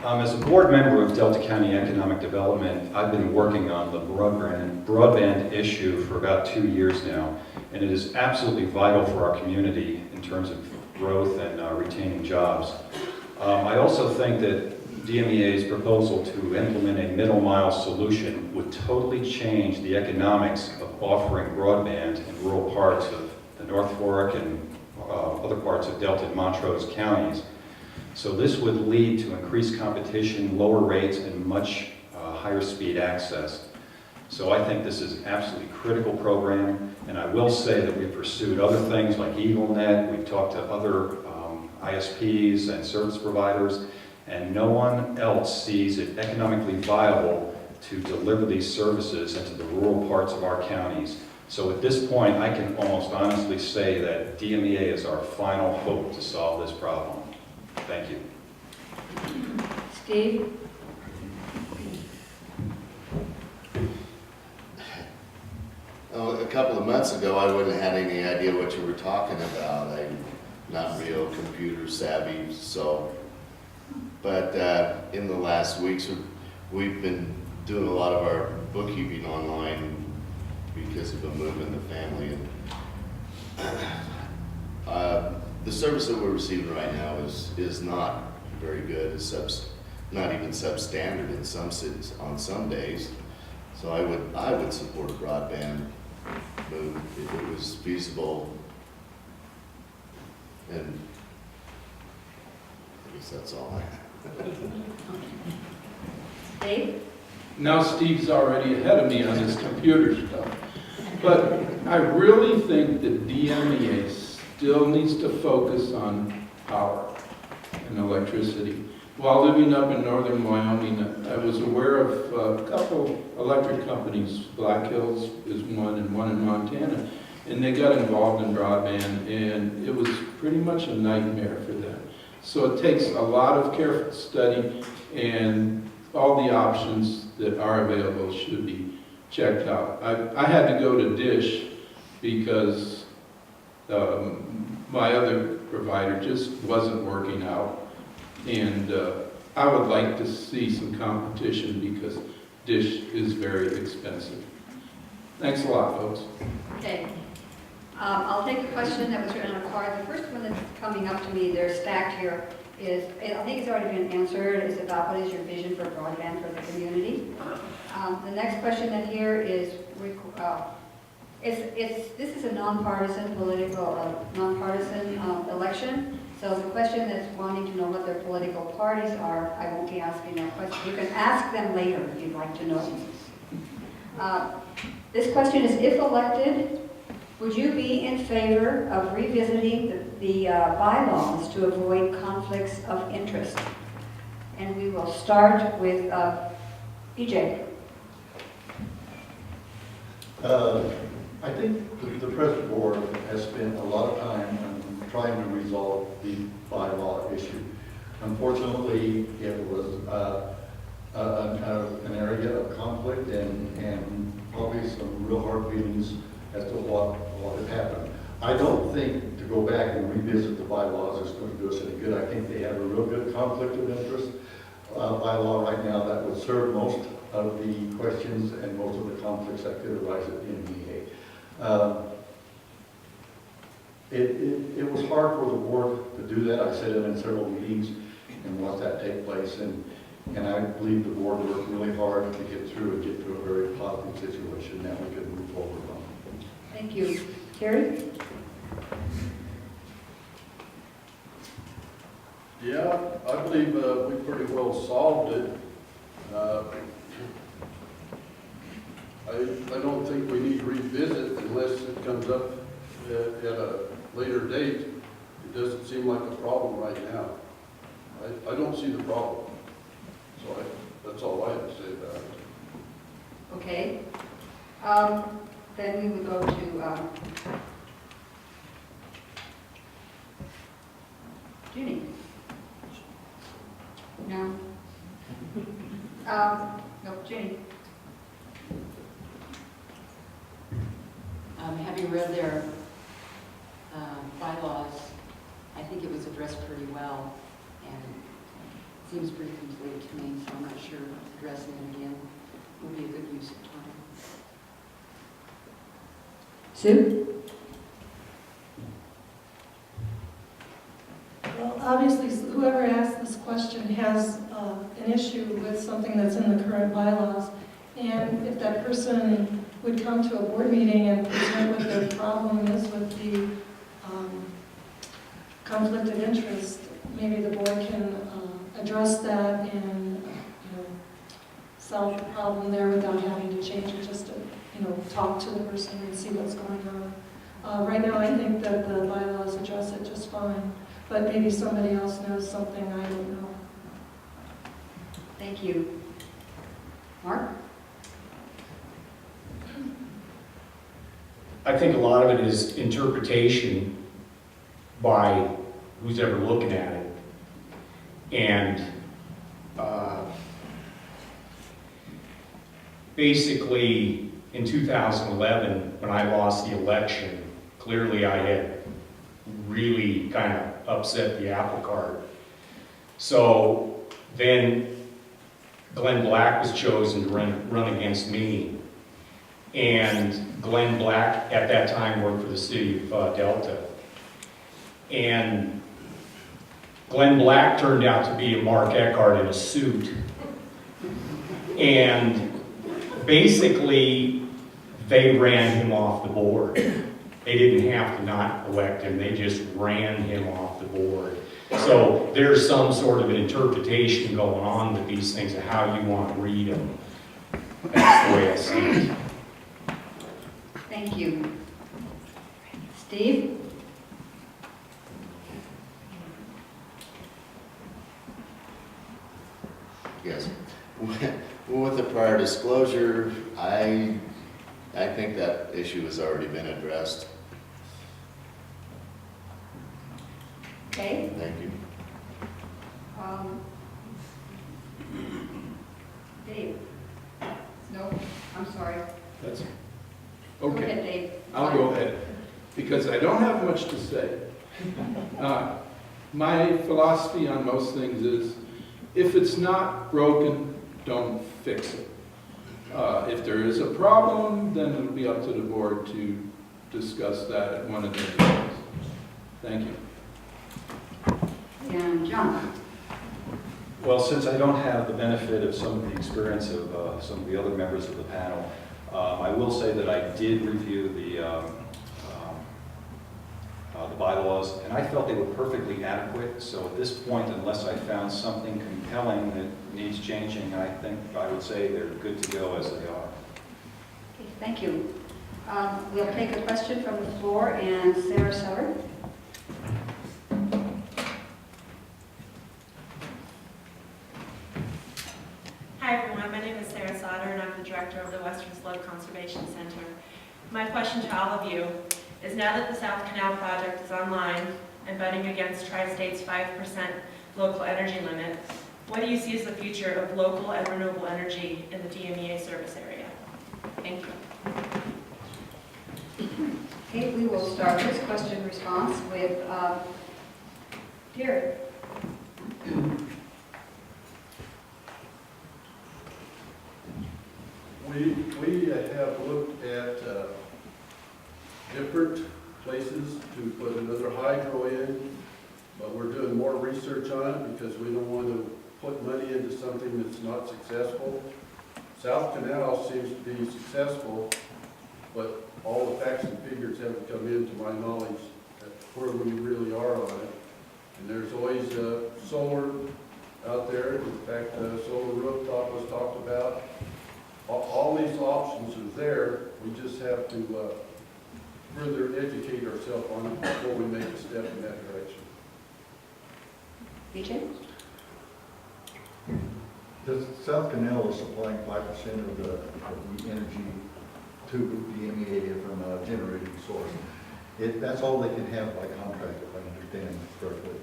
As a board member of Delta County Economic Development, I've been working on the broadband issue for about 2 years now, and it is absolutely vital for our community in terms of growth and retaining jobs. I also think that DMEA's proposal to implement a middle mile solution would totally change the economics of offering broadband in rural parts of the North Fork and other parts of Delta and Montrose counties. So this would lead to increased competition, lower rates, and much higher speed access. So I think this is an absolutely critical program, and I will say that we've pursued other things like EagleNet, we've talked to other ISPs and service providers, and no one else sees it economically viable to deliver these services into the rural parts of our counties. So at this point, I can almost honestly say that DMEA is our final hope to solve this problem. Thank you. Steve? Oh, a couple of months ago, I wouldn't have had any idea what you were talking about. I'm not real computer savvy, so. But in the last weeks, we've been doing a lot of our bookkeeping online because of a move in the family. And the service that we're receiving right now is not very good. It's not even substandard in some cities on some days. So I would support a broadband move if it was feasible. And I guess that's all I have. Dave? Now Steve's already ahead of me on this computer stuff. But I really think that DMEA still needs to focus on power and electricity. While living up in northern Wyoming, I was aware of a couple electric companies. Black Hills is one, and one in Montana. And they got involved in broadband, and it was pretty much a nightmare for them. So it takes a lot of careful study, and all the options that are available should be checked out. I had to go to Dish because my other provider just wasn't working out. And I would like to see some competition because Dish is very expensive. Thanks a lot, folks. Okay. I'll take a question that was written on a card. The first one that's coming up to me, they're stacked here, is, I think it's already been answered, is about what is your vision for broadband for the community. The next question in here is, this is a nonpartisan election. So the question that's wanting to know what their political parties are, I won't be asking that question. You can ask them later if you'd like to know. This question is, if elected, would you be in favor of revisiting the bylaws to avoid conflicts of interest? And we will start with EJ. I think the present board has spent a lot of time on trying to resolve the bylaw issue. Unfortunately, it was an area of conflict and probably some real hard feelings as to what had happened. I don't think to go back and revisit the bylaws is going to do us any good. I think they have a real good conflict of interest bylaw right now that would serve most of the questions and most of the conflicts that could arise at DMEA. It was hard for the board to do that. I sat in several meetings and watched that take place, and I believe the board worked really hard to get through and get to a very positive situation that we could move forward on. Thank you. Terry? Yeah, I believe we pretty well solved it. I don't think we need to revisit unless it comes up at a later date. It doesn't seem like a problem right now. I don't see the problem. So that's all I have to say about it. Okay. Then we would go to Judy. No? No, Judy. Having read their bylaws, I think it was addressed pretty well, and seems pretty complete to me, so I'm not sure addressing it again would be a good use of time. Sue? Well, obviously, whoever asked this question has an issue with something that's in the current bylaws. And if that person would come to a board meeting and present what their problem is with the conflict of interest, maybe the board can address that and solve the problem there without having to change it, just to talk to the person and see what's going on. Right now, I think that the bylaws address it just fine. But maybe somebody else knows something I don't know. Thank you. Mark? I think a lot of it is interpretation by who's ever looking at it. And basically, in 2011, when I lost the election, clearly I had really kind of upset the apple cart. So then Glenn Black was chosen to run against me. And Glenn Black at that time worked for the city of Delta. And Glenn Black turned out to be a Mark Eckhart in a suit. And basically, they ran him off the board. They didn't have to not elect him, they just ran him off the board. So there's some sort of an interpretation going on with these things of how you want to read them. That's the way I see it. Thank you. Steve? Yes. With the prior disclosure, I think that issue has already been addressed. Okay. Thank you. Dave? No, I'm sorry. That's Go okay. ahead, Dave. I'll go ahead, because I don't have much to say. My philosophy on most things is, if it's not broken, don't fix it. If there is a problem, then it'll be up to the board to discuss that at one of their meetings. Thank you. And John? Well, since I don't have the benefit of some of the experience of some of the other members of the panel, I will say that I did review the bylaws, and I felt they were perfectly adequate. So at this point, unless I found something compelling that needs changing, I think I would say they're good to go as they are. Okay, thank you. We'll take a question from the floor, and Sarah Sutter. Hi everyone, my name is Sarah Sauter and I'm the director of the Western Slope Conservation Center. My question to all of you is, now that the South Canal project is online and butting against Tri-State's 5% local energy limit, what do you see as the future of local and renewable energy in the DMEA service area? Thank you. Okay, we will start this question response with Derek. We have looked at different places to put another hydro in, but we're doing more research on it because we don't want to put money into something that's not successful. South Canal seems to be successful, but all the facts and figures haven't come in, to my knowledge, at where we really are on it. And there's always solar out there. In fact, solar rooftop was talked about. All these options are there. We just have to further educate ourselves on it before we make a step in that direction. BJ? The South Canal is supplying 5% of the energy to DMEA from a generating source. That's all they can have by contract, if I understand correctly.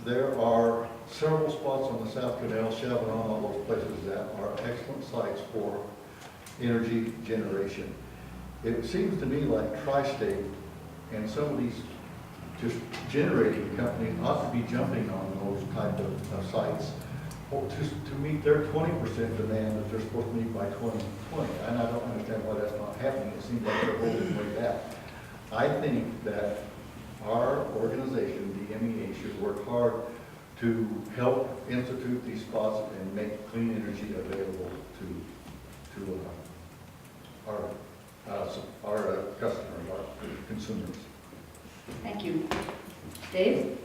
There are several spots on the South Canal, Chevanon, all those places that are excellent sites for energy generation. It seems to me like Tri-State and some of these just generating companies ought to be jumping on those type of sites to meet their 20% demand that they're supposed to meet by 2020. And I don't understand why that's not happening. It seems like they're holding way back. I think that our organization, DMEA, should work hard to help institute these spots and make clean energy available to our customers, our consumers. Thank you. Dave?